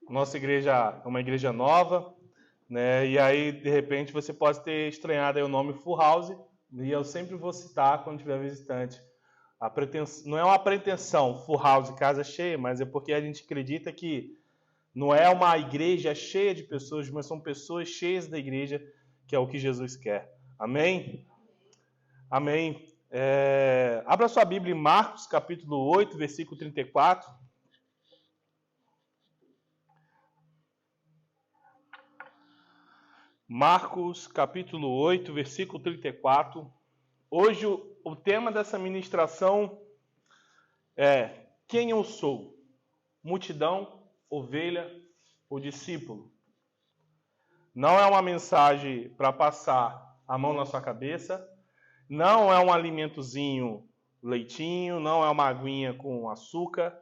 Nossa igreja é uma igreja nova, né? E aí, de repente, você pode ter estranhado aí o nome Full House, e eu sempre vou citar quando tiver visitante. Não é uma pretensão Full House, casa cheia, mas é porque a gente acredita que não é uma igreja cheia de pessoas, mas são pessoas cheias da igreja, que é o que Jesus quer. Amém? Amém. Abra sua Bíblia em Marcos, capítulo 8, versículo 34. Marcos, capítulo 8, versículo 34. Hoje o tema dessa ministração é: quem eu sou? Multidão, ovelha ou discípulo? Não é uma mensagem para passar a mão na sua cabeça, não é um alimentozinho leitinho, não é uma aguinha com açúcar.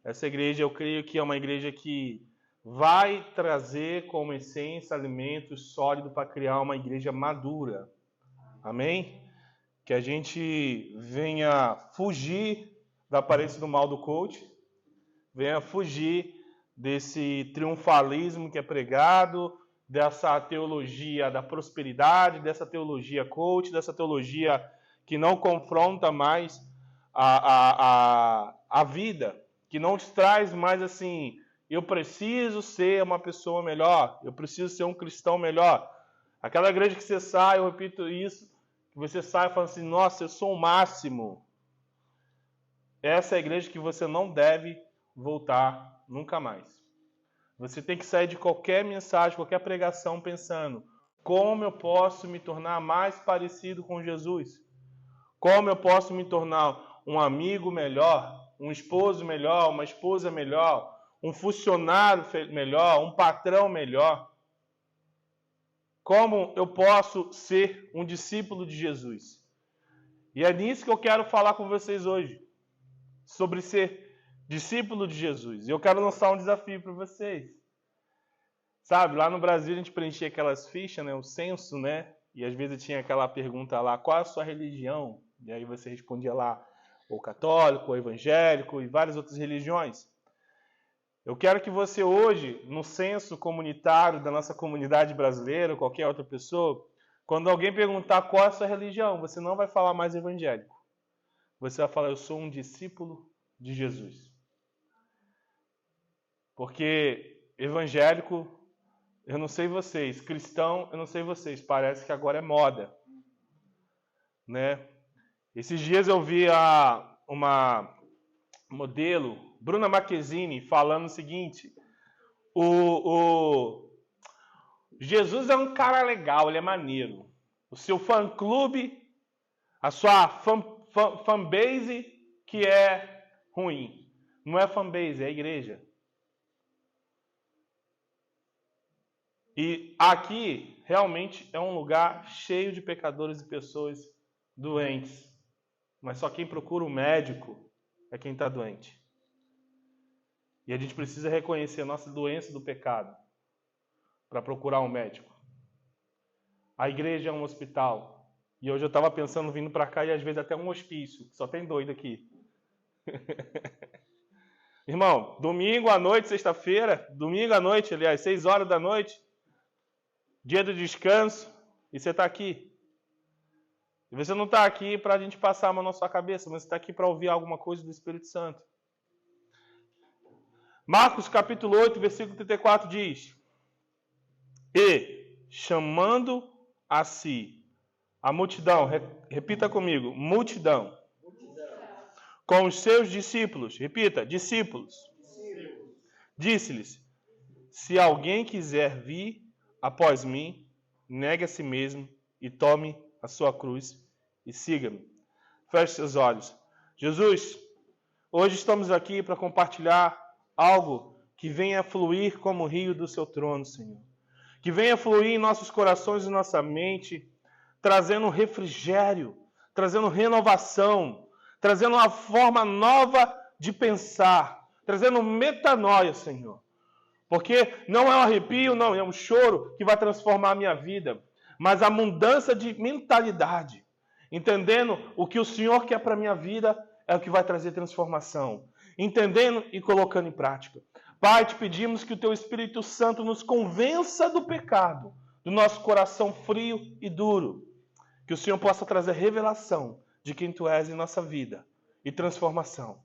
Essa igreja, eu creio que é uma igreja que vai trazer como essência alimentos sólidos para criar uma igreja madura. Amém? Que a gente venha fugir da aparência do mal do coach, venha fugir desse triunfalismo que é pregado, dessa teologia da prosperidade, dessa teologia coach, dessa teologia que não confronta mais a vida, que não te traz mais assim, eu preciso ser uma pessoa melhor, eu preciso ser um cristão melhor. Aquela igreja que você sai, eu repito isso, que você sai falando assim, nossa, eu sou o máximo. Essa é a igreja que você não deve voltar nunca mais. Você tem que sair de qualquer mensagem, qualquer pregação pensando, como eu posso me tornar mais parecido com Jesus? Como eu posso me tornar um amigo melhor, um esposo melhor, uma esposa melhor, um funcionário melhor, um patrão melhor? Como eu posso ser um discípulo de Jesus? E é nisso que eu quero falar com vocês hoje, sobre ser discípulo de Jesus. E eu quero lançar um desafio para vocês. Sabe, lá no Brasil a gente preenchia aquelas fichas, né, o censo, né? E às vezes tinha aquela pergunta lá, qual a sua religião? E aí você respondia lá, ou católico, ou evangélico, e várias outras religiões. Eu quero que você hoje, no censo comunitário da nossa comunidade brasileira, ou qualquer outra pessoa, quando alguém perguntar qual é a sua religião, você não vai falar mais evangélico. Você vai falar, eu sou um discípulo de Jesus. Porque evangélico, eu não sei vocês, cristão, eu não sei vocês, parece que agora é moda, né? Esses dias eu vi uma modelo, Bruna Marquezine, falando o seguinte, Jesus é um cara legal, ele é maneiro. O seu fã-clube, a sua fanbase que é ruim. Não é fanbase, é a igreja. E aqui, realmente, é um lugar cheio de pecadores e pessoas doentes. Mas só quem procura o médico é quem está doente. E a gente precisa reconhecer a nossa doença do pecado para procurar um médico. A igreja é um hospital. E hoje eu estava pensando vindo para cá e às vezes até um hospício. Só tem doido aqui. Irmão, domingo à noite, sexta-feira, domingo à noite, aliás, 6 horas da noite, dia do descanso, e você está aqui. E você não está aqui para a gente passar a mão na sua cabeça, mas você está aqui para ouvir alguma coisa do Espírito Santo. Marcos capítulo 8, versículo 34 diz, e chamando a si a multidão, repita comigo, multidão, com os seus discípulos, repita, discípulos, disse-lhes, se alguém quiser vir após mim, negue a si mesmo e tome a sua cruz e siga-me. Feche seus olhos. Jesus, hoje estamos aqui para compartilhar algo que venha fluir como o rio do seu trono, Senhor. Que venha fluir em nossos corações e nossa mente, trazendo refrigério, trazendo renovação, trazendo uma forma nova de pensar, trazendo metanoia, Senhor. Porque não é um arrepio, não, é um choro que vai transformar a minha vida, mas a mudança de mentalidade, entendendo o que o Senhor quer para a minha vida é o que vai trazer transformação, entendendo e colocando em prática. Pai, te pedimos que o teu Espírito Santo nos convença do pecado, do nosso coração frio e duro. Que o Senhor possa trazer revelação de quem tu és em nossa vida e transformação.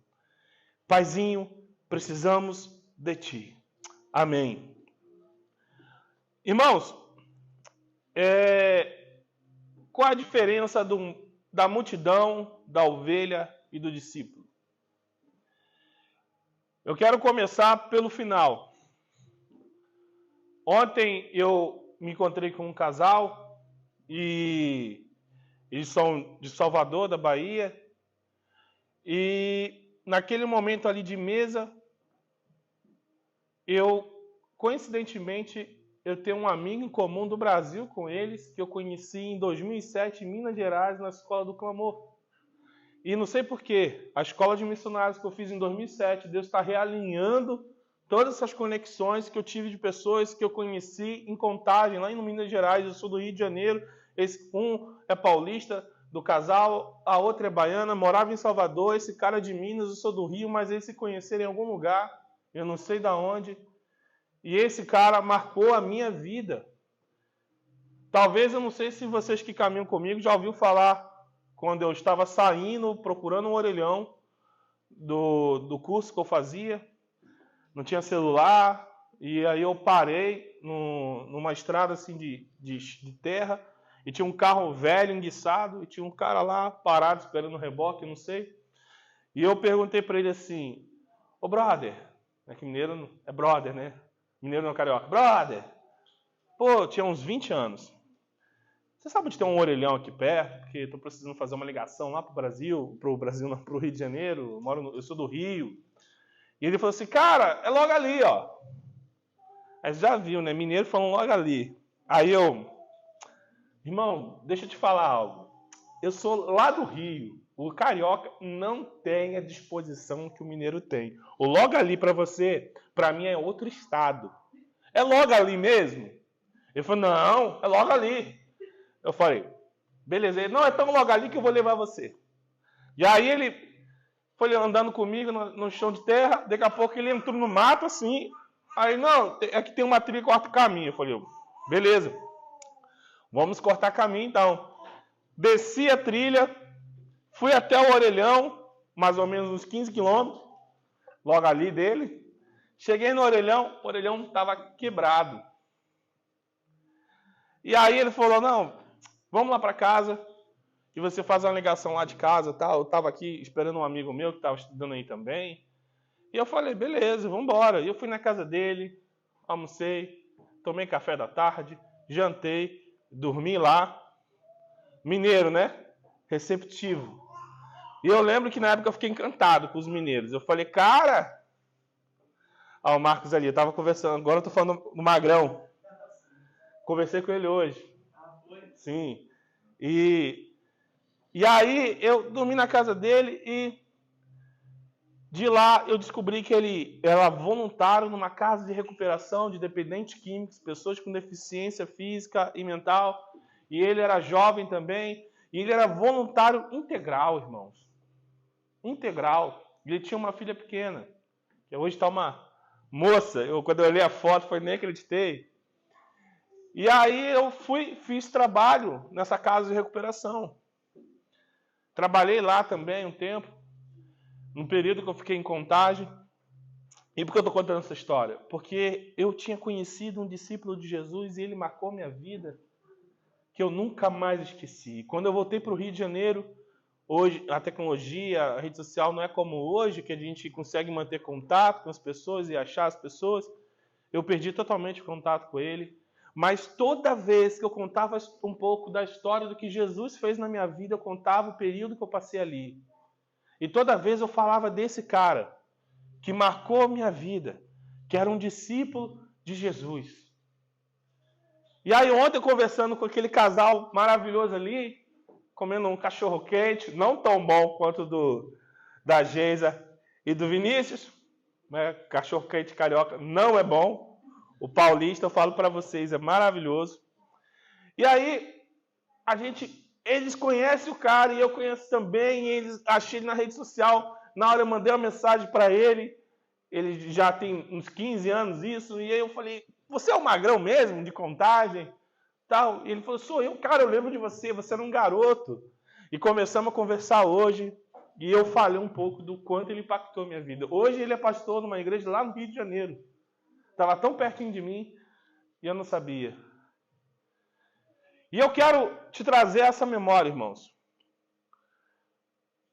Paizinho, precisamos de ti. Amém. Irmãos, qual a diferença da multidão, da ovelha e do discípulo? Eu quero começar pelo final. Ontem eu me encontrei com um casal e eles são de Salvador, da Bahia, e naquele momento ali de mesa, coincidentemente, eu tenho um amigo em comum do Brasil com eles, que eu conheci em 2007 em Minas Gerais, na Escola do Clamor. E não sei porquê, a escola de missionários que eu fiz em 2007, Deus está realinhando todas essas conexões que eu tive de pessoas que eu conheci em Contagem, lá em Minas Gerais. Eu sou do Rio de Janeiro, um é paulista do casal, a outra é baiana, morava em Salvador, esse cara é de Minas, eu sou do Rio, mas eles se conheceram em algum lugar, eu não sei de onde. E esse cara marcou a minha vida. Talvez, eu não sei se vocês que caminham comigo já ouviram falar, quando eu estava saindo, procurando um orelhão do curso que eu fazia, não tinha celular, e aí eu parei numa estrada assim de terra, e tinha um carro velho, enguiçado, e tinha um cara lá parado esperando o reboque, não sei. E eu perguntei para ele assim: ô brother, é que mineiro é brother, né? Mineiro não é carioca. Brother, pô, tinha uns 20 anos. Você sabe onde tem um orelhão aqui perto? Porque estou precisando fazer uma ligação lá pro Brasil não, pro Rio de Janeiro. Eu sou do Rio. E ele falou assim: cara, é logo ali, ó. Aí você já viu, né? Mineiro falando logo ali. Aí irmão, deixa eu te falar algo. Eu sou lá do Rio. O carioca não tem a disposição que o mineiro tem. O logo ali para você, para mim é outro estado. É logo ali mesmo? Ele falou: não, é logo ali. Eu falei: beleza. Ele: não, é tão logo ali que eu vou levar você. E aí ele foi andando comigo no chão de terra. Daqui a pouco ele entrou no mato assim. Aí: não, aqui tem uma trilha que corta o caminho. Eu falei: beleza, vamos cortar caminho então. Desci a trilha, fui até o orelhão, mais ou menos uns 15 quilômetros, logo ali dele. Cheguei no orelhão, o orelhão estava quebrado. E aí ele falou: não, vamos lá para casa, e você faz uma ligação lá de casa, tá? Eu estava aqui esperando um amigo meu que estava estudando aí também. E eu falei: beleza, vamos embora. E eu fui na casa dele, almocei, tomei café da tarde, jantei, dormi lá. Mineiro, né? Receptivo. E eu lembro que na época eu fiquei encantado com os mineiros. Eu falei: cara... o Marcos ali, eu estava conversando, agora eu tô falando do Magrão. Conversei com ele hoje. Sim. E aí eu dormi na casa dele e de lá eu descobri que ele era voluntário numa casa de recuperação de dependentes químicos, pessoas com deficiência física e mental. E ele era jovem também. E ele era voluntário integral, irmãos. Integral. Ele tinha uma filha pequena, que hoje está uma moça. Quando eu olhei a foto, nem acreditei. E aí eu fiz trabalho nessa casa de recuperação. Trabalhei lá também um tempo, num período que eu fiquei em Contagem. E por que eu estou contando essa história? Porque eu tinha conhecido um discípulo de Jesus e ele marcou minha vida, que eu nunca mais esqueci. Quando eu voltei para o Rio de Janeiro, hoje a tecnologia, a rede social não é como hoje, que a gente consegue manter contato com as pessoas e achar as pessoas. Eu perdi totalmente o contato com ele. Mas toda vez que eu contava um pouco da história do que Jesus fez na minha vida, eu contava o período que eu passei ali. E toda vez eu falava desse cara que marcou a minha vida, que era um discípulo de Jesus. E aí ontem, conversando com aquele casal maravilhoso ali, comendo um cachorro quente, não tão bom quanto da Geisa e do Vinícius, né? Cachorro quente carioca não é bom. O paulista, eu falo para vocês, é maravilhoso. E aí, eles conhecem o cara e eu conheço também. E achei ele na rede social. Na hora eu mandei uma mensagem para ele. ele já tem uns 15 anos isso, e aí eu falei, você é o magrão mesmo, de contagem? Tal. E ele falou, sou eu, cara, eu lembro de você, você era um garoto. E começamos a conversar hoje, e eu falei um pouco do quanto ele impactou minha vida. Hoje ele é pastor numa igreja lá no Rio de Janeiro. Estava tão pertinho de mim, e eu não sabia. E eu quero te trazer essa memória, irmãos.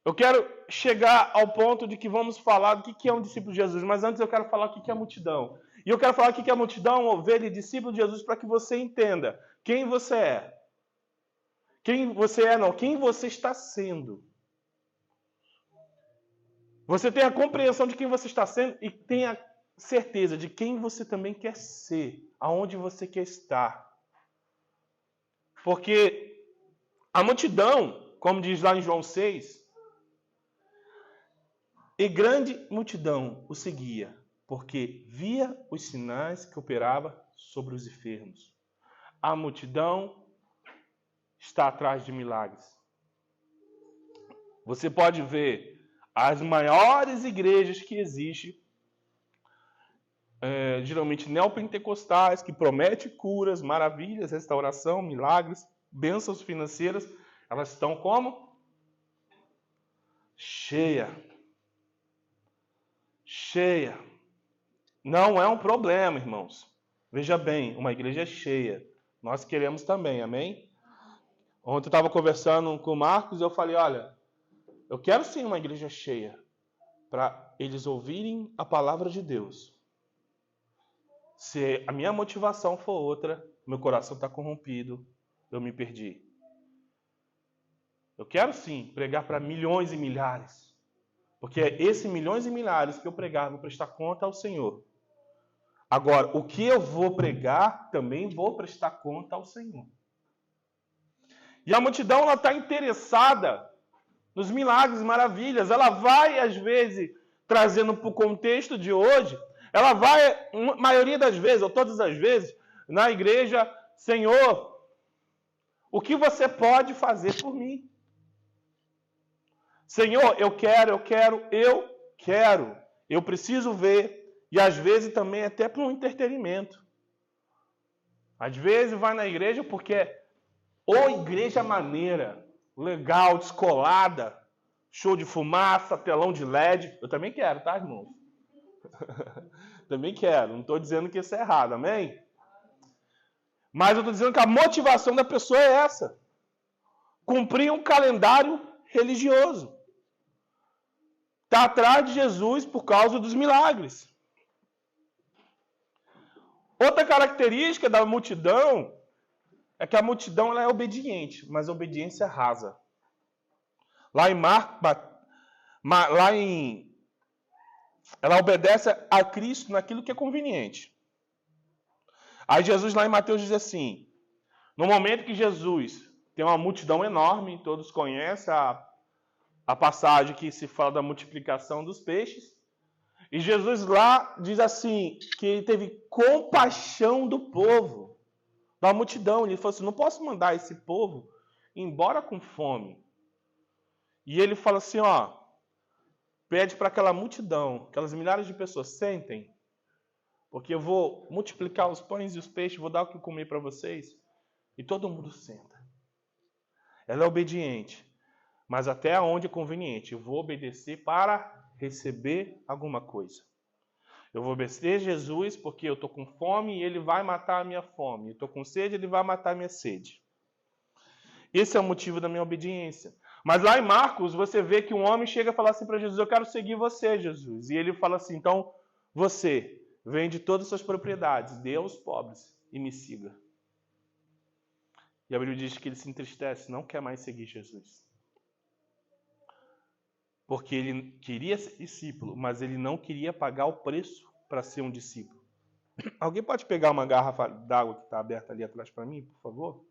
Eu quero chegar ao ponto de que vamos falar do que é um discípulo de Jesus, mas antes eu quero falar o que é a multidão. E eu quero falar o que é a multidão, ovelha e discípulo de Jesus, para que você entenda quem você é. Quem você é, não, quem você está sendo. Você tem a compreensão de quem você está sendo e tem a certeza de quem você também quer ser, aonde você quer estar. Porque a multidão, como diz lá em João 6, e grande multidão o seguia, porque via os sinais que operava sobre os enfermos. A multidão está atrás de milagres. Você pode ver as maiores igrejas que existem, geralmente neopentecostais, que prometem curas, maravilhas, restauração, milagres, bênçãos financeiras, elas estão como? Cheia. Não é um problema, irmãos. Veja bem, uma igreja cheia. Nós queremos também, amém? Ontem eu estava conversando com o Marcos e eu falei, olha, eu quero sim uma igreja cheia, para eles ouvirem a palavra de Deus. Se a minha motivação for outra, meu coração está corrompido, eu me perdi. Eu quero sim pregar para milhões e milhares, porque é esse milhões e milhares que eu pregar, vou prestar conta ao Senhor. Agora, o que eu vou pregar, também vou prestar conta ao Senhor. E a multidão, ela está interessada nos milagres, maravilhas. Ela vai, às vezes, trazendo para o contexto de hoje, ela vai, a maioria das vezes, ou todas as vezes, na igreja, Senhor, o que você pode fazer por mim? Senhor, eu quero. Eu preciso ver. E às vezes também até para um entretenimento. Às vezes vai na igreja porque é igreja maneira, legal, descolada, show de fumaça, telão de LED. Eu também quero, tá, irmãos? Também quero. Não estou dizendo que isso é errado, amém? Mas eu estou dizendo que a motivação da pessoa é essa. Cumprir um calendário religioso. Está atrás de Jesus por causa dos milagres. Outra característica da multidão é que a multidão ela é obediente, mas a obediência rasa. Ela obedece a Cristo naquilo que é conveniente. Aí Jesus lá em Mateus diz assim, no momento que Jesus tem uma multidão enorme, todos conhecem a passagem que se fala da multiplicação dos peixes, e Jesus lá diz assim, que ele teve compaixão do povo, da multidão. Ele falou assim, não posso mandar esse povo embora com fome. E ele fala assim, pede para aquela multidão, aquelas milhares de pessoas, sentem, porque eu vou multiplicar os pães e os peixes, vou dar o que comer para vocês. E todo mundo senta. Ela é obediente, mas até onde é conveniente. Eu vou obedecer para receber alguma coisa. Eu vou obedecer Jesus porque eu estou com fome e ele vai matar a minha fome. Eu estou com sede, ele vai matar a minha sede. Esse é o motivo da minha obediência. Mas lá em Marcos, você vê que um homem chega a falar assim para Jesus, eu quero seguir você, Jesus. E ele fala assim, então, você vende todas as suas propriedades, dê aos pobres e me siga. E a Bíblia diz que ele se entristece, não quer mais seguir Jesus. Porque ele queria ser discípulo, mas ele não queria pagar o preço para ser um discípulo. Alguém pode pegar uma garrafa d'água que está aberta ali atrás para mim, por favor?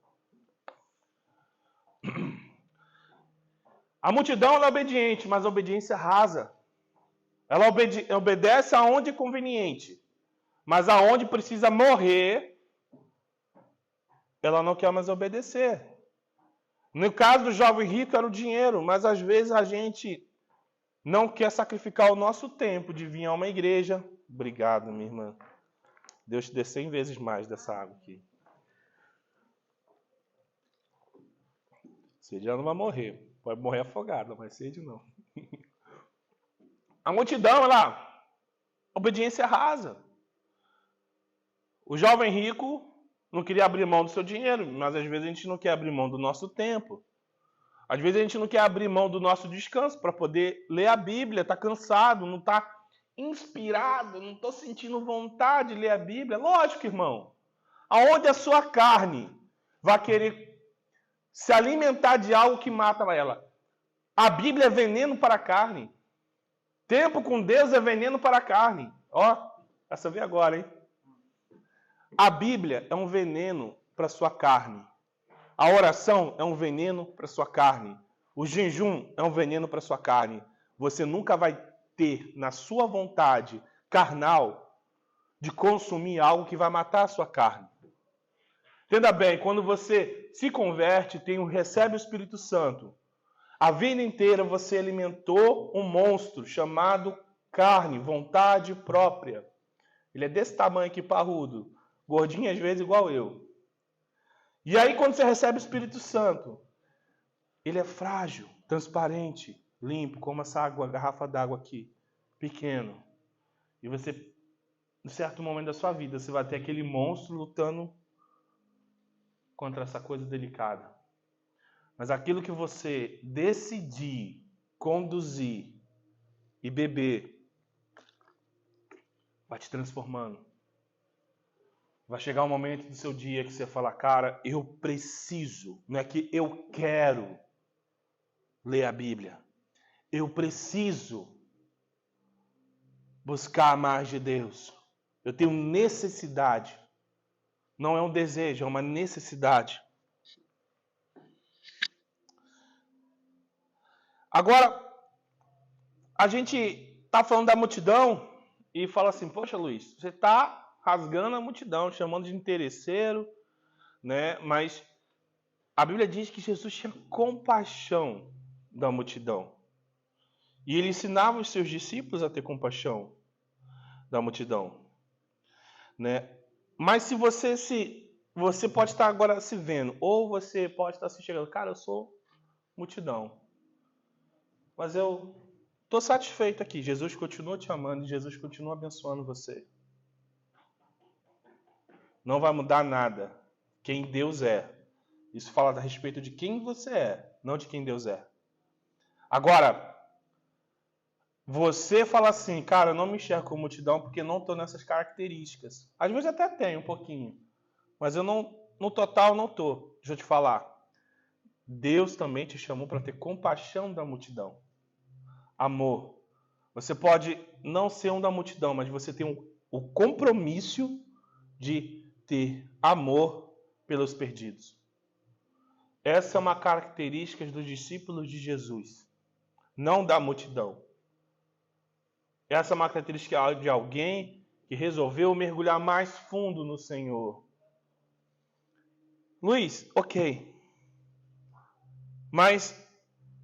A multidão ela é obediente, mas a obediência rasa. Ela obedece aonde é conveniente, mas aonde precisa morrer, ela não quer mais obedecer. No caso do jovem rico era o dinheiro, mas às vezes a gente não quer sacrificar o nosso tempo de vir a uma igreja. Obrigado, minha irmã. Deus te dê 100 vezes mais dessa água aqui. Sede já não vai morrer. Pode morrer afogado, mas sede não. A multidão, obediência rasa. O jovem rico não queria abrir mão do seu dinheiro, mas às vezes a gente não quer abrir mão do nosso tempo. Às vezes a gente não quer abrir mão do nosso descanso para poder ler a Bíblia, está cansado, não está inspirado, não estou sentindo vontade de ler a Bíblia. Lógico, irmão. Aonde a sua carne vai querer se alimentar de algo que mata ela? A Bíblia é veneno para a carne. Tempo com Deus é veneno para a carne. Ó, essa veio agora, hein? A Bíblia é um veneno para a sua carne. A oração é um veneno para a sua carne. O jejum é um veneno para a sua carne. Você nunca vai ter na sua vontade carnal de consumir algo que vai matar a sua carne. Entenda bem, quando você se converte, recebe o Espírito Santo, a vida inteira você alimentou um monstro chamado carne, vontade própria. Ele é desse tamanho aqui, parrudo, gordinho às vezes igual eu. E aí quando você recebe o Espírito Santo, ele é frágil, transparente, limpo, como essa água, garrafa d'água aqui, pequeno. E você, em certo momento da sua vida, você vai ter aquele monstro lutando contra essa coisa delicada. Mas aquilo que você decidir, conduzir e beber, vai te transformando. Vai chegar um momento do seu dia que você fala, cara, eu preciso, não é que eu quero ler a Bíblia. Eu preciso buscar mais de Deus. Eu tenho necessidade. Não é um desejo, é uma necessidade. Agora, a gente está falando da multidão e fala assim, poxa, Luiz, você está rasgando a multidão, chamando de interesseiro, né? Mas a Bíblia diz que Jesus tinha compaixão da multidão. E ele ensinava os seus discípulos a ter compaixão da multidão, né? Mas se você pode estar agora se vendo, ou você pode estar se chegando, cara, eu sou multidão. Mas eu estou satisfeito aqui. Jesus continua te amando e Jesus continua abençoando você. Não vai mudar nada. Quem Deus é. Isso fala a respeito de quem você é, não de quem Deus é. Agora, você fala assim, cara, eu não me enxergo como multidão porque não estou nessas características. Às vezes até tenho um pouquinho, mas eu não, no total não estou. Deixa eu te falar. Deus também te chamou para ter compaixão da multidão. Amor. Você pode não ser um da multidão, mas você tem o compromisso de ter amor pelos perdidos. Essa é uma característica dos discípulos de Jesus, não da multidão. Essa é uma característica de alguém que resolveu mergulhar mais fundo no Senhor. Luiz, ok. Mas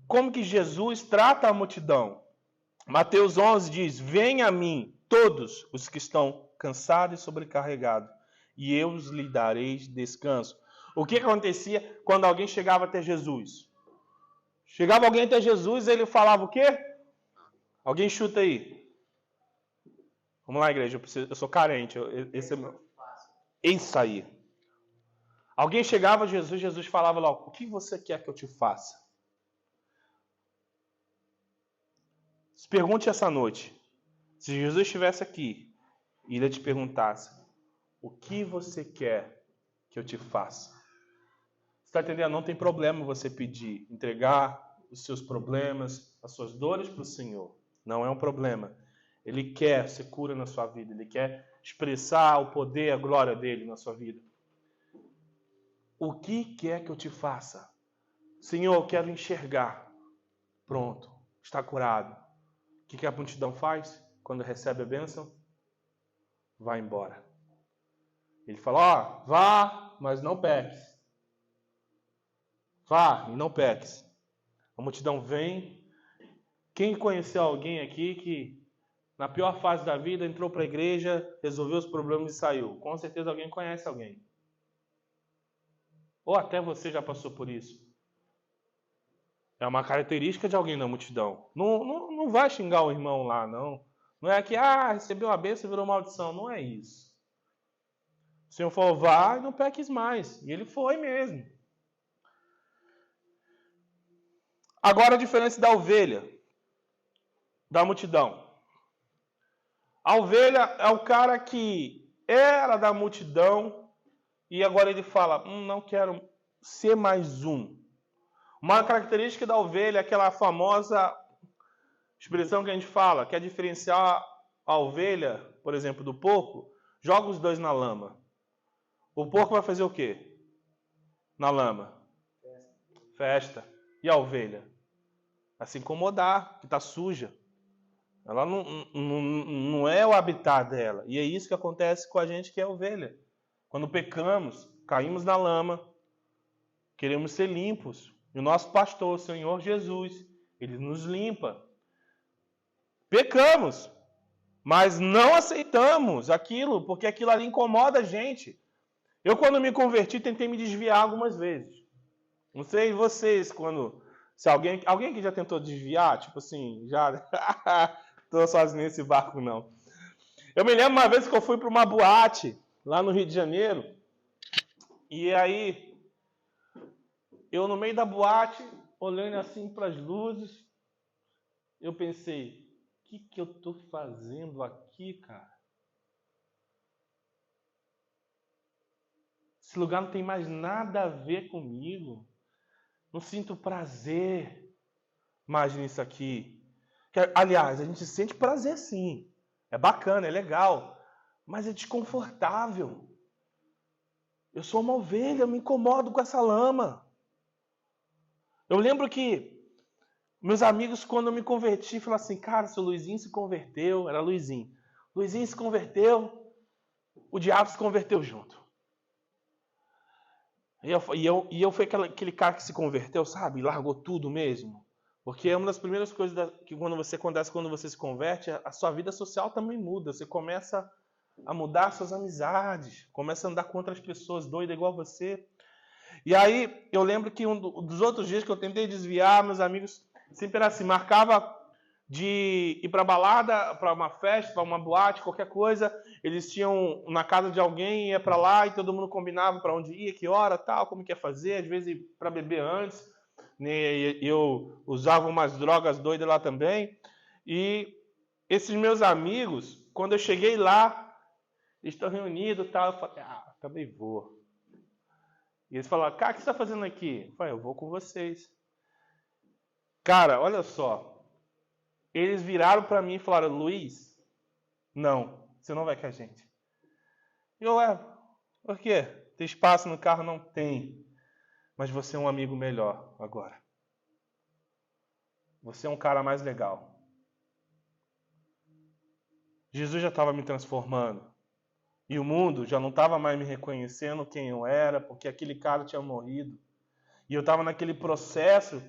como que Jesus trata a multidão? Mateus 11 diz, venha a mim todos os que estão cansados e sobrecarregados, e eu lhes darei descanso. O que acontecia quando alguém chegava até Jesus? Chegava alguém até Jesus e ele falava o quê? Alguém chuta aí. Vamos lá, igreja, eu sou carente. Esse é meu... Isso aí. Alguém chegava a Jesus, Jesus falava logo, o que você quer que eu te faça? Se pergunte essa noite, se Jesus estivesse aqui e ele te perguntasse, o que você quer que eu te faça? Você está entendendo? Não tem problema você pedir, entregar os seus problemas, as suas dores para o Senhor. Não é um problema. Ele quer ser cura na sua vida. Ele quer expressar o poder, a glória dele na sua vida. O que quer que eu te faça? Senhor, eu quero enxergar. Pronto, está curado. O que a multidão faz quando recebe a bênção? Vai embora. Ele fala, vá, mas não peques. Vá e não peques. A multidão vem Quem conheceu alguém aqui que, na pior fase da vida, entrou para a igreja, resolveu os problemas e saiu? Com certeza alguém conhece alguém. Ou até você já passou por isso. É uma característica de alguém na multidão. Não vai xingar o irmão lá, não. Não é que, recebeu uma bênção e virou maldição. Não é isso. O Senhor falou, vai e não peques mais. E ele foi mesmo. Agora a diferença da ovelha, da multidão. A ovelha é o cara que era da multidão e agora ele fala, não quero ser mais um. Uma característica da ovelha é aquela famosa expressão que a gente fala, que é diferenciar a ovelha, por exemplo, do porco, joga os dois na lama. O porco vai fazer o quê? Na lama? Festa. E a ovelha? Vai se incomodar, que está suja. Ela não é o habitat dela. E é isso que acontece com a gente que é ovelha. Quando pecamos, caímos na lama, queremos ser limpos. E o nosso pastor, o Senhor Jesus, ele nos limpa. Pecamos, mas não aceitamos aquilo, porque aquilo ali incomoda a gente. Eu, quando me converti, tentei me desviar algumas vezes. Não sei vocês, se alguém que já tentou desviar, tipo assim, já estou sozinho nesse barco, não. Eu me lembro uma vez que eu fui para uma boate, lá no Rio de Janeiro, e aí, eu no meio da boate, olhando assim para as luzes, eu pensei, o que eu estou fazendo aqui, cara? Esse lugar não tem mais nada a ver comigo. Não sinto prazer mais nisso aqui. Aliás, a gente sente prazer sim. É bacana, é legal. Mas é desconfortável. Eu sou uma ovelha, eu me incomodo com essa lama. Eu lembro que meus amigos, quando eu me converti, falaram assim, cara, se o Luizinho se converteu, era Luizinho. Luizinho se converteu, o diabo se converteu junto. E eu fui aquele cara que se converteu, sabe? Largou tudo mesmo. Porque é uma das primeiras coisas que quando você se converte, a sua vida social também muda. Você começa a mudar suas amizades, começa a andar com outras pessoas doidas igual você. E aí, eu lembro que um dos outros dias que eu tentei desviar, meus amigos sempre era assim, marcava de ir para balada, para uma festa, para uma boate, qualquer coisa. Eles tinham na casa de alguém, ia para lá e todo mundo combinava para onde ia, que hora, tal, como que ia fazer, às vezes para beber antes. Eu usava umas drogas doidas lá também. E esses meus amigos, quando eu cheguei lá, eles estão reunidos, tal, eu falei, também vou. E eles falaram, cara, o que você está fazendo aqui? Eu falei, eu vou com vocês. Cara, olha só. Eles viraram para mim e falaram, Luiz, não, você não vai com a gente. E eu, por quê? Tem espaço no carro? Não tem. Mas você é um amigo melhor agora. Você é um cara mais legal. Jesus já estava me transformando. E o mundo já não estava mais me reconhecendo quem eu era, porque aquele cara tinha morrido. E eu estava naquele processo,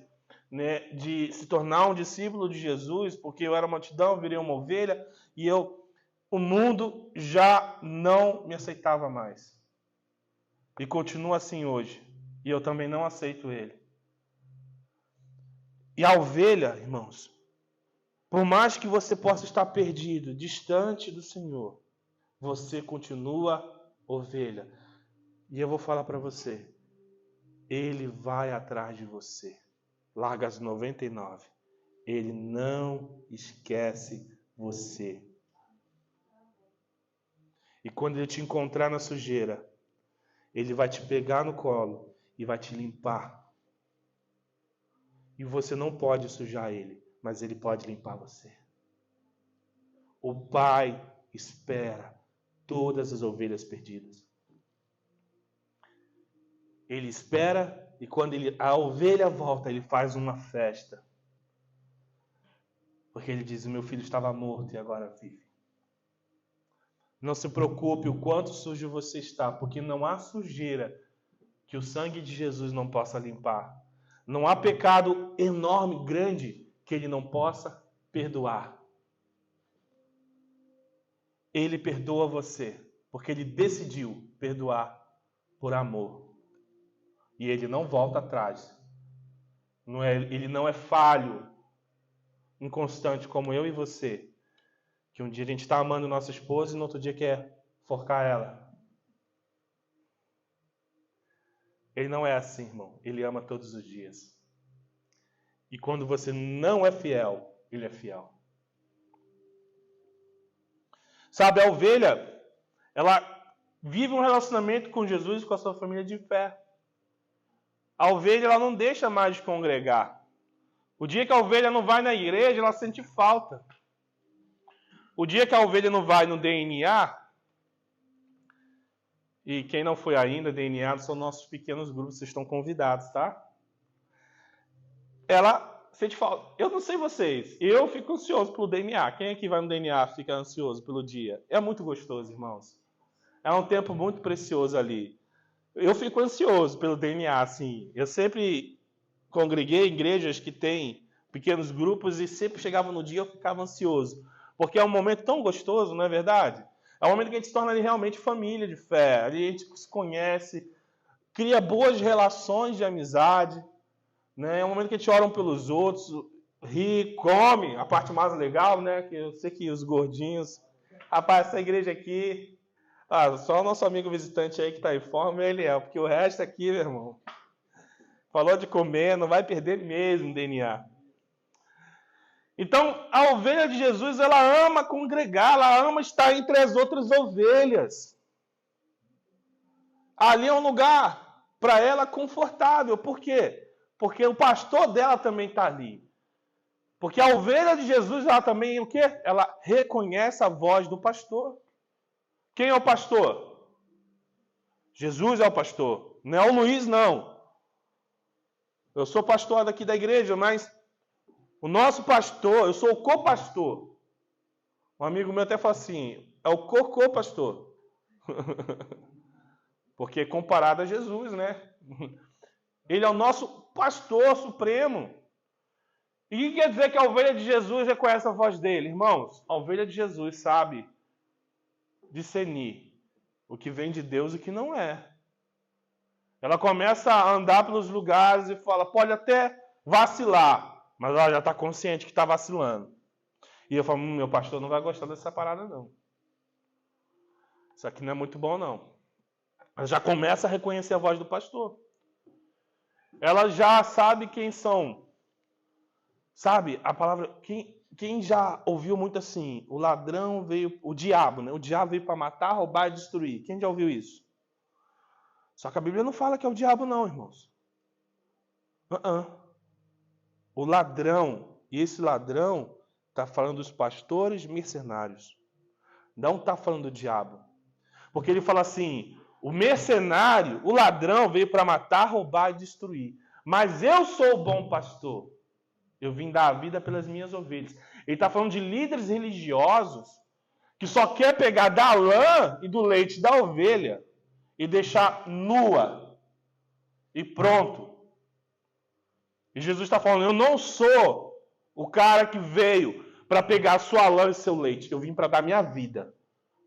né, de se tornar um discípulo de Jesus, porque eu era uma multidão, virei uma ovelha, e o mundo já não me aceitava mais. E continua assim hoje. E eu também não aceito ele. E a ovelha, irmãos, por mais que você possa estar perdido, distante do Senhor, você continua ovelha. E eu vou falar para você, ele vai atrás de você. Larga as 99. Ele não esquece você. E quando ele te encontrar na sujeira, ele vai te pegar no colo e vai te limpar. E você não pode sujar ele, mas ele pode limpar você. O Pai espera todas as ovelhas perdidas. Ele espera e quando a ovelha volta, ele faz uma festa. Porque ele diz, o meu filho estava morto e agora vive. Não se preocupe o quanto sujo você está, porque não há sujeira que o sangue de Jesus não possa limpar. Não há pecado enorme, grande, que ele não possa perdoar. Ele perdoa você, porque ele decidiu perdoar por amor. E ele não volta atrás. Ele não é falho, inconstante como eu e você, que um dia a gente está amando nossa esposa e no outro dia quer forcar ela. Ele não é assim, irmão. Ele ama todos os dias. E quando você não é fiel, ele é fiel. Sabe, a ovelha, ela vive um relacionamento com Jesus e com a sua família de fé. A ovelha, ela não deixa mais de congregar. O dia que a ovelha não vai na igreja, ela sente falta. O dia que a ovelha não vai no DNA, e quem não foi ainda, DNA são nossos pequenos grupos, vocês estão convidados, tá? Ela sente falta. Eu não sei vocês, eu fico ansioso pelo DNA. Quem aqui vai no DNA fica ansioso pelo dia? É muito gostoso, irmãos. É um tempo muito precioso ali. Eu fico ansioso pelo DNA, assim. Eu sempre congreguei em igrejas que tem pequenos grupos e sempre chegava no dia eu ficava ansioso. Porque é um momento tão gostoso, não é verdade? É um momento que a gente se torna ali realmente família de fé. Ali a gente se conhece, cria boas relações de amizade. Né? É um momento que a gente ora um pelos outros, ri, come. A parte mais legal, né? Que eu sei que os gordinhos... Rapaz, essa igreja aqui... só o nosso amigo visitante aí que está em forma, ele é. Porque o resto aqui, meu irmão... Falou de comer, não vai perder mesmo DNA. Então, a ovelha de Jesus, ela ama congregar, ela ama estar entre as outras ovelhas. Ali é um lugar para ela confortável. Por quê? Porque o pastor dela também está ali. Porque a ovelha de Jesus, ela também, o quê? Ela reconhece a voz do pastor. Quem é o pastor? Jesus é o pastor. Não é o Luiz, não. Eu sou pastor daqui da igreja, mas o nosso pastor, eu sou o co-pastor. Um amigo meu até fala assim, é o co-pastor. Porque comparado a Jesus, né? Ele é o nosso pastor supremo. E o que quer dizer que a ovelha de Jesus reconhece a voz dele? Irmãos, a ovelha de Jesus sabe discernir o que vem de Deus e o que não é. Ela começa a andar pelos lugares e fala, pode até vacilar, mas ela já está consciente que está vacilando. E eu falo, meu pastor não vai gostar dessa parada não. Isso aqui não é muito bom não. Ela já começa a reconhecer a voz do pastor. Ela já sabe quem são. Sabe, a palavra... Quem já ouviu muito assim? O ladrão veio... O diabo, né? O diabo veio para matar, roubar e destruir. Quem já ouviu isso? Só que a Bíblia não fala que é o diabo não, irmãos. O ladrão, e esse ladrão está falando dos pastores mercenários. Não está falando do diabo. Porque ele fala assim, o mercenário, o ladrão veio para matar, roubar e destruir. Mas eu sou o bom pastor. Eu vim dar a vida pelas minhas ovelhas. Ele está falando de líderes religiosos que só quer pegar da lã e do leite da ovelha e deixar nua. E pronto. E Jesus está falando, eu não sou o cara que veio para pegar a sua lã e seu leite. Eu vim para dar minha vida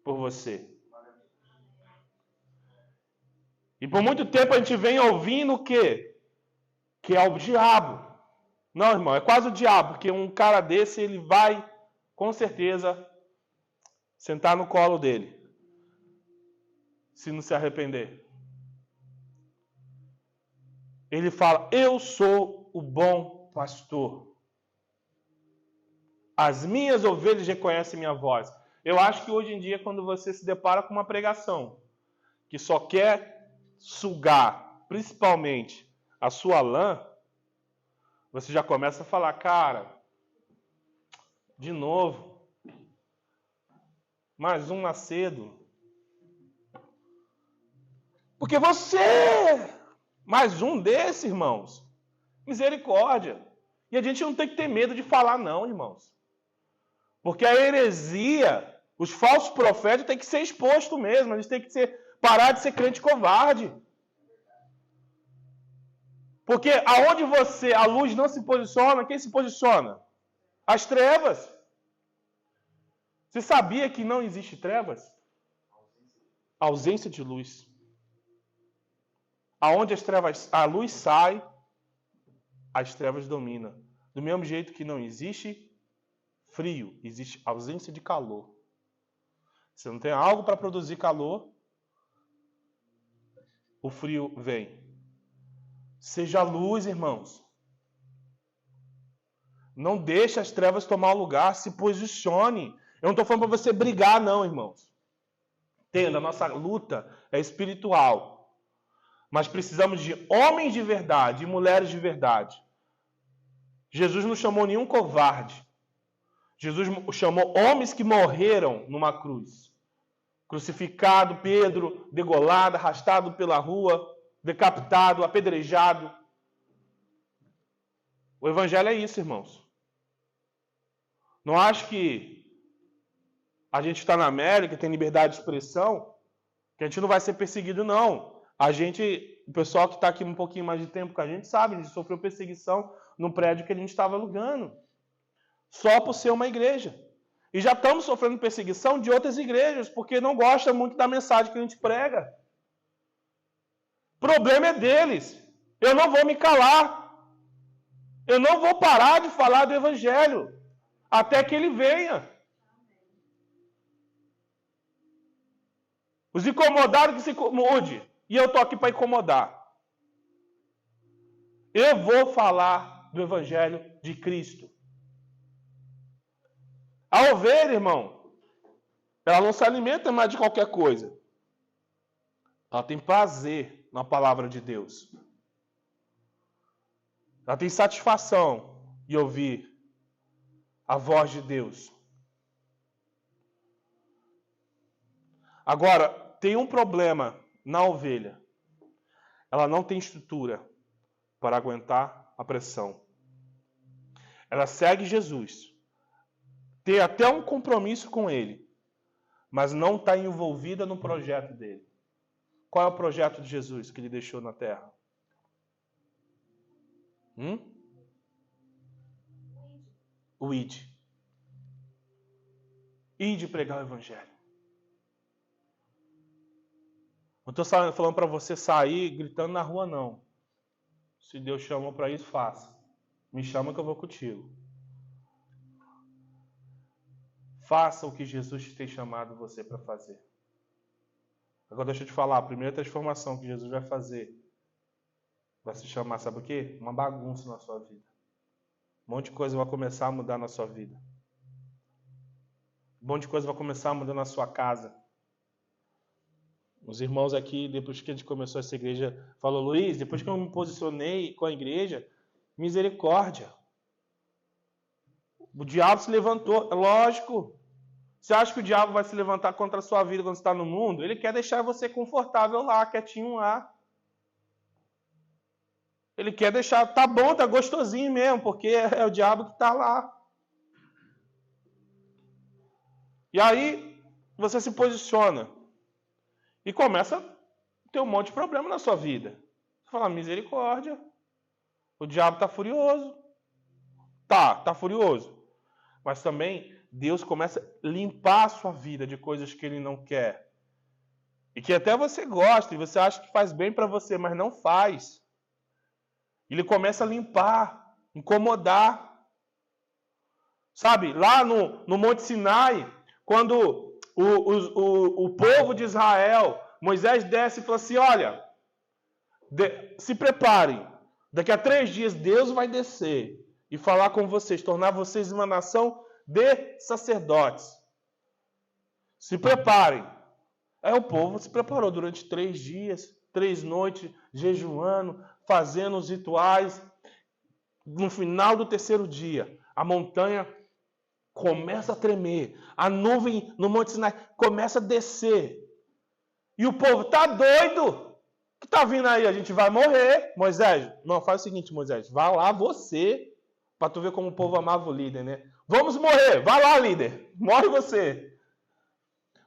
por você. E por muito tempo a gente vem ouvindo o quê? Que é o diabo. Não, irmão, é quase o diabo, porque um cara desse, ele vai, com certeza, sentar no colo dele, se não se arrepender. Ele fala, eu sou o bom pastor. As minhas ovelhas reconhecem minha voz. Eu acho que hoje em dia, quando você se depara com uma pregação que só quer sugar, principalmente, a sua lã, você já começa a falar, cara, de novo, mais um Macedo. Porque você, mais um desse, irmãos, misericórdia. E a gente não tem que ter medo de falar não, irmãos. Porque a heresia, os falsos profetas têm que ser expostos mesmo, eles têm que parar de ser crente covarde. Porque aonde a luz não se posiciona, quem se posiciona? As trevas. Você sabia que não existe trevas? Ausência de luz. Aonde a luz sai, as trevas dominam. Do mesmo jeito que não existe frio, existe ausência de calor. Se não tem algo para produzir calor, o frio vem. Seja luz, irmãos. Não deixe as trevas tomar o lugar, se posicione. Eu não estou falando para você brigar, não, irmãos. Entenda, a nossa luta é espiritual. Mas precisamos de homens de verdade e mulheres de verdade. Jesus não chamou nenhum covarde. Jesus chamou homens que morreram numa cruz. Crucificado, Pedro, degolado, arrastado pela rua, decapitado, apedrejado. O evangelho é isso, irmãos. Não acho que a gente está na América, tem liberdade de expressão, que a gente não vai ser perseguido, não. O pessoal que está aqui um pouquinho mais de tempo com a gente sabe, a gente sofreu perseguição no prédio que a gente estava alugando. Só por ser uma igreja. E já estamos sofrendo perseguição de outras igrejas, porque não gostam muito da mensagem que a gente prega. O problema é deles. Eu não vou me calar. Eu não vou parar de falar do evangelho até que ele venha. Os incomodados que se incomode. E eu estou aqui para incomodar. Eu vou falar do evangelho de Cristo. A ovelha, irmão, ela não se alimenta mais de qualquer coisa. Ela tem prazer na palavra de Deus. Ela tem satisfação em ouvir a voz de Deus. Agora, tem um problema na ovelha. Ela não tem estrutura para aguentar a pressão. Ela segue Jesus. Tem até um compromisso com ele, mas não está envolvida no projeto dele. Qual é o projeto de Jesus que ele deixou na terra? O ide. Ide pregar o evangelho. Não estou falando para você sair gritando na rua, não. Se Deus chamou para isso, faça. Me chama que eu vou contigo. Faça o que Jesus tem chamado você para fazer. Agora deixa eu te falar, a primeira transformação que Jesus vai fazer vai se chamar, sabe o quê? Uma bagunça na sua vida. Um monte de coisa vai começar a mudar na sua vida. Um monte de coisa vai começar a mudar na sua casa. Os irmãos aqui, depois que a gente começou essa igreja, falou, Luiz, depois que eu me posicionei com a igreja, misericórdia. O diabo se levantou, é lógico. Você acha que o diabo vai se levantar contra a sua vida quando você está no mundo? Ele quer deixar você confortável lá, quietinho lá. Ele quer deixar, tá bom, tá gostosinho mesmo, porque é o diabo que está lá. E aí, você se posiciona. E começa a ter um monte de problema na sua vida. Você fala, misericórdia. O diabo está furioso. Tá furioso. Mas também Deus começa a limpar a sua vida de coisas que Ele não quer. E que até você gosta, e você acha que faz bem para você, mas não faz. Ele começa a limpar, incomodar. Sabe, lá no Monte Sinai, quando o povo de Israel, Moisés desce e fala assim, olha, se preparem, daqui a 3 dias Deus vai descer e falar com vocês, tornar vocês uma nação de sacerdotes. Se preparem. Aí o povo se preparou durante 3 dias, 3 noites, jejuando, fazendo os rituais. No final do 3º dia, a montanha começa a tremer. A nuvem no Monte Sinai começa a descer. E o povo, tá doido? O que tá vindo aí? A gente vai morrer. Moisés, não, faz o seguinte, Moisés, vá lá você, para tu ver como o povo amava o líder, né? Vamos morrer, vai lá, líder, morre você.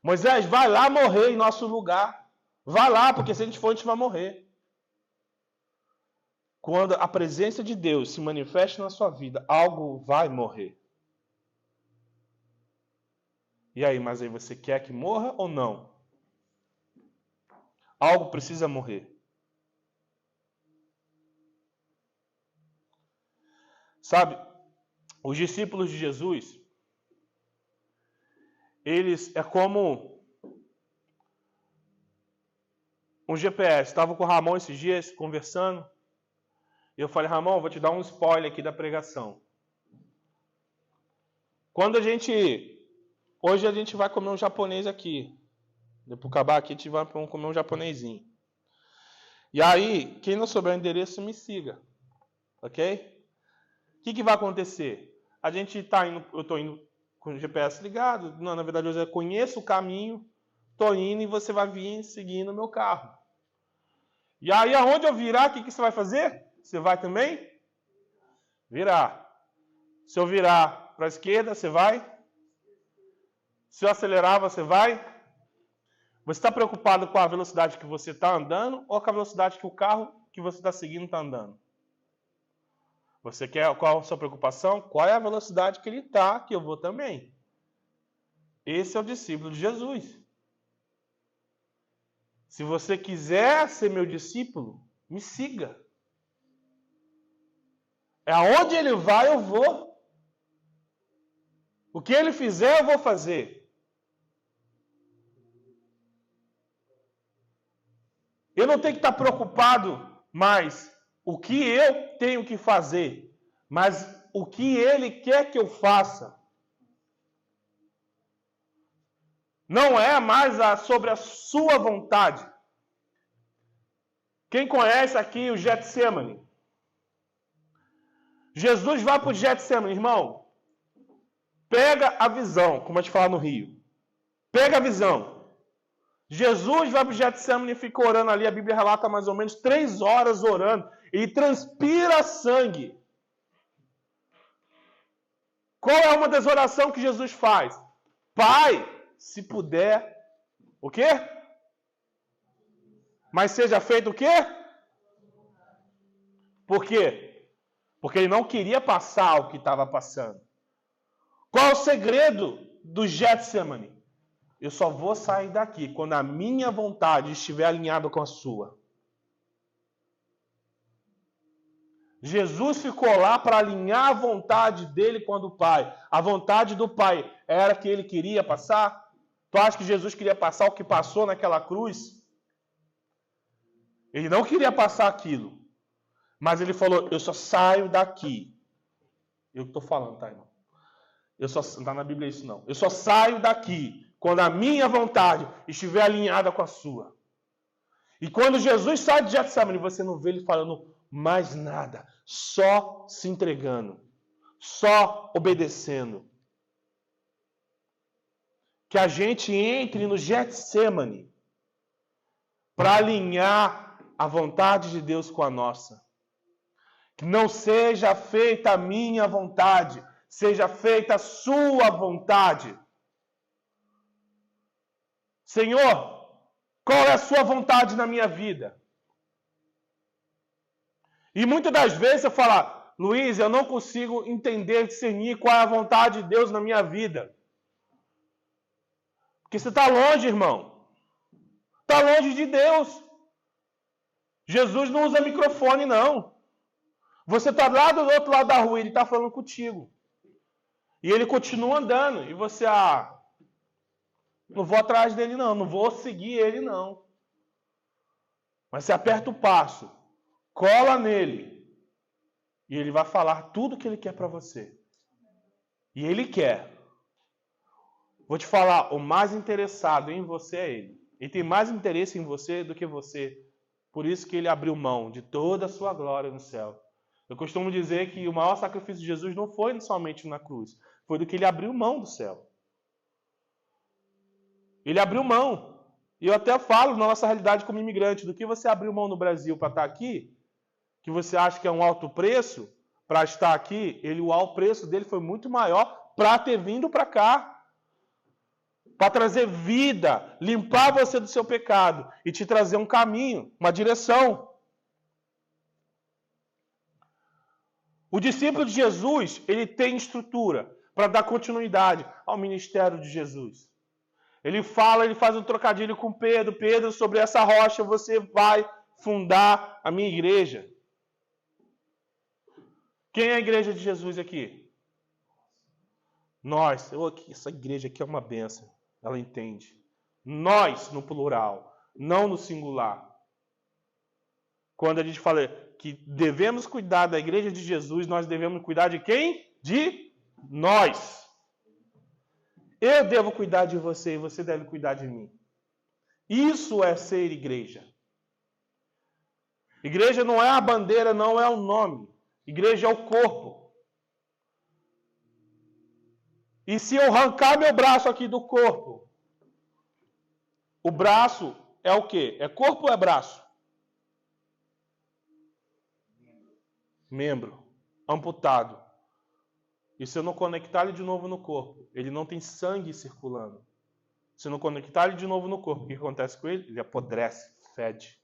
Moisés, vai lá morrer em nosso lugar. Vai lá, porque se a gente for, a gente vai morrer. Quando a presença de Deus se manifesta na sua vida, algo vai morrer. E aí, mas aí você quer que morra ou não? Algo precisa morrer. Sabe, os discípulos de Jesus, eles é como um GPS. Estava com o Ramon esses dias conversando. E eu falei, Ramon, vou te dar um spoiler aqui da pregação. Hoje a gente vai comer um japonês aqui. Depois acabar aqui, a gente vai comer um japonesinho. E aí, quem não souber o endereço, me siga. Ok? O que vai acontecer? A gente está indo, eu estou indo com o GPS ligado. Não, na verdade, eu conheço o caminho, estou indo e você vai vir seguindo o meu carro. E aí, aonde eu virar, o que você vai fazer? Você vai também virar. Se eu virar para a esquerda, você vai? Se eu acelerar, você vai? Você está preocupado com a velocidade que você está andando ou com a velocidade que o carro que você está seguindo está andando? Você quer, qual a sua preocupação? Qual é a velocidade que ele está, que eu vou também? Esse é o discípulo de Jesus. Se você quiser ser meu discípulo, me siga. É aonde ele vai, eu vou. O que ele fizer, eu vou fazer. Eu não tenho que estar preocupado mais o que eu tenho que fazer, mas o que ele quer que eu faça. Não é mais sobre a sua vontade. Quem conhece aqui o Getsemane? Jesus vai para o Getsemane, irmão. Pega a visão, como a gente fala no Rio. Pega a visão. Jesus vai para o Getsemane e fica orando ali. A Bíblia relata mais ou menos 3 horas orando. Ele transpira sangue. Qual é uma das orações que Jesus faz? Pai, se puder, o quê? Mas seja feito o quê? Por quê? Porque ele não queria passar o que estava passando. Qual é o segredo do Getsemane? Eu só vou sair daqui quando a minha vontade estiver alinhada com a sua. Jesus ficou lá para alinhar a vontade dele com a do Pai. A vontade do Pai era que ele queria passar? Tu acha que Jesus queria passar o que passou naquela cruz? Ele não queria passar aquilo. Mas ele falou, eu só saio daqui. Eu que estou falando, tá, irmão? Não está na Bíblia isso, não. Eu só saio daqui quando a minha vontade estiver alinhada com a sua. E quando Jesus sai de Getsemane, você não vê ele falando mais nada. Só se entregando. Só obedecendo. Que a gente entre no Getsemane para alinhar a vontade de Deus com a nossa. Que não seja feita a minha vontade, seja feita a sua vontade. Senhor, qual é a sua vontade na minha vida? E muitas das vezes eu falo, Luiz, eu não consigo entender, discernir qual é a vontade de Deus na minha vida. Porque você está longe, irmão. Está longe de Deus. Jesus não usa microfone, não. Você está lá do outro lado da rua, ele está falando contigo. E ele continua andando. E você, não vou atrás dele não, não vou seguir ele não. Mas você aperta o passo, cola nele, e ele vai falar tudo o que ele quer para você. E ele quer. Vou te falar, o mais interessado em você é ele. Ele tem mais interesse em você do que você. Por isso que ele abriu mão de toda a sua glória no céu. Eu costumo dizer que o maior sacrifício de Jesus não foi somente na cruz, foi do que ele abriu mão do céu. Ele abriu mão. E eu até falo na nossa realidade como imigrante, do que você abriu mão no Brasil para estar aqui, que você acha que é um alto preço para estar aqui, o preço dele foi muito maior para ter vindo para cá. Para trazer vida, limpar você do seu pecado e te trazer um caminho, uma direção. O discípulo de Jesus, ele tem estrutura. para dar continuidade ao ministério de Jesus. Ele faz um trocadilho com Pedro. Pedro, sobre essa rocha você vai fundar a minha igreja. Quem é a igreja de Jesus aqui? Nós. Essa igreja aqui é uma bênção. Ela entende. Nós, no plural, não no singular. Quando a gente fala que devemos cuidar da igreja de Jesus, nós devemos cuidar de quem? De nós. Eu devo cuidar de você e você deve cuidar de mim. Isso é ser igreja. Igreja não é a bandeira, não é o nome. Igreja é o corpo. E se eu arrancar meu braço aqui do corpo, o braço é o quê? É corpo ou é braço? Membro. Amputado. E se eu não conectar ele de novo no corpo, ele não tem sangue circulando. Se eu não conectar ele de novo no corpo, o que acontece com ele? Ele apodrece, fede.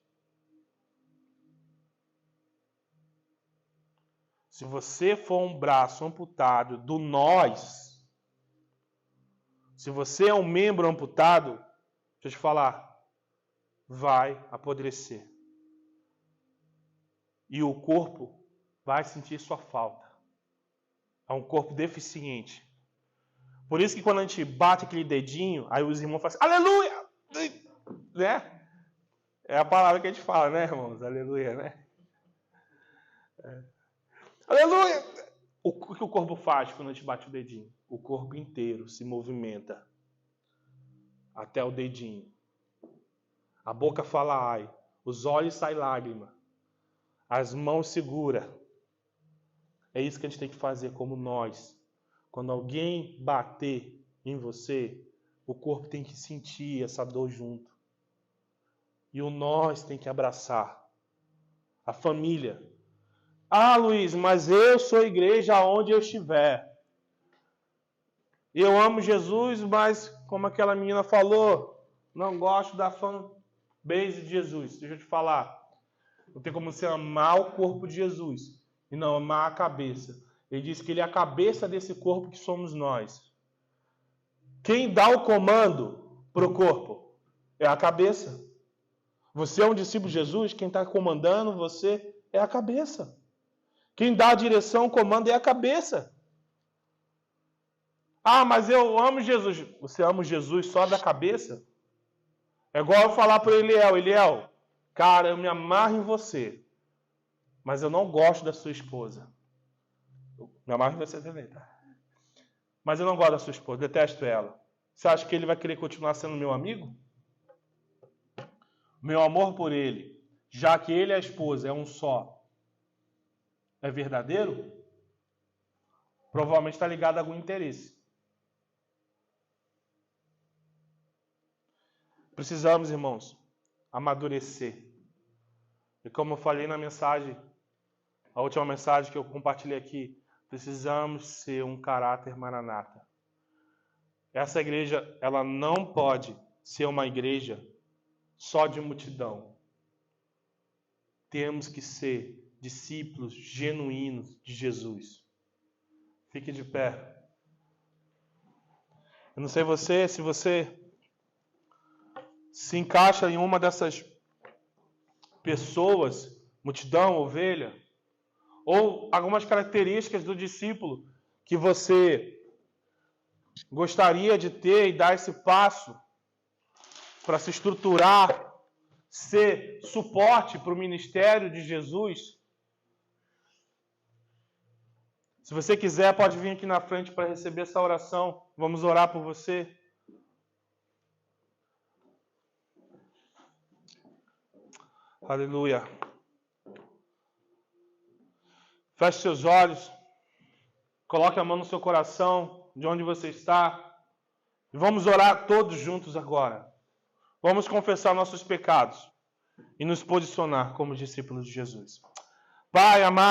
Se você for um braço amputado do nós, se você é um membro amputado, deixa eu te falar, vai apodrecer. E o corpo vai sentir sua falta. É um corpo deficiente. Por isso que quando a gente bate aquele dedinho, aí os irmãos falam assim, aleluia! Né? É a palavra que a gente fala, né, irmãos? Aleluia, né? Aleluia! O que o corpo faz quando a gente bate o dedinho? O corpo inteiro se movimenta até o dedinho. A boca fala ai, os olhos saem lágrima, as mãos segura. É isso que a gente tem que fazer como nós. Quando alguém bater em você, o corpo tem que sentir essa dor junto. E o nós tem que abraçar. A família. Ah, Luiz, mas eu sou igreja aonde eu estiver. Eu amo Jesus, mas como aquela menina falou, não gosto da fanbase de Jesus. Deixa eu te falar. Não tem como você amar o corpo de Jesus e não amar a cabeça. Ele diz que ele é a cabeça desse corpo que somos nós. Quem dá o comando para o corpo é a cabeça. Você é um discípulo de Jesus, quem está comandando você é a cabeça. Quem dá a direção, o comando é a cabeça. Ah, mas eu amo Jesus. Você ama Jesus só da cabeça? É igual eu falar para Eliel, cara, eu me amarro em você, mas eu não gosto da sua esposa. Eu me amarro em você também, tá? Mas eu não gosto da sua esposa, detesto ela. Você acha que ele vai querer continuar sendo meu amigo? Meu amor por ele, já que ele e a esposa é um só, é verdadeiro? Provavelmente está ligado a algum interesse. Precisamos, irmãos, amadurecer. E como eu falei na mensagem, a última mensagem que eu compartilhei aqui, precisamos ser um caráter maranata. Essa igreja, ela não pode ser uma igreja só de multidão. Temos que ser discípulos genuínos de Jesus. Fique de pé. Eu não sei se você se encaixa em uma dessas pessoas, multidão, ovelha, ou algumas características do discípulo que você gostaria de ter e dar esse passo para se estruturar, ser suporte para o ministério de Jesus. Se você quiser, pode vir aqui na frente para receber essa oração. Vamos orar por você. Aleluia. Feche seus olhos. Coloque a mão no seu coração, de onde você está. E vamos orar todos juntos agora. Vamos confessar nossos pecados e nos posicionar como discípulos de Jesus. Pai amado,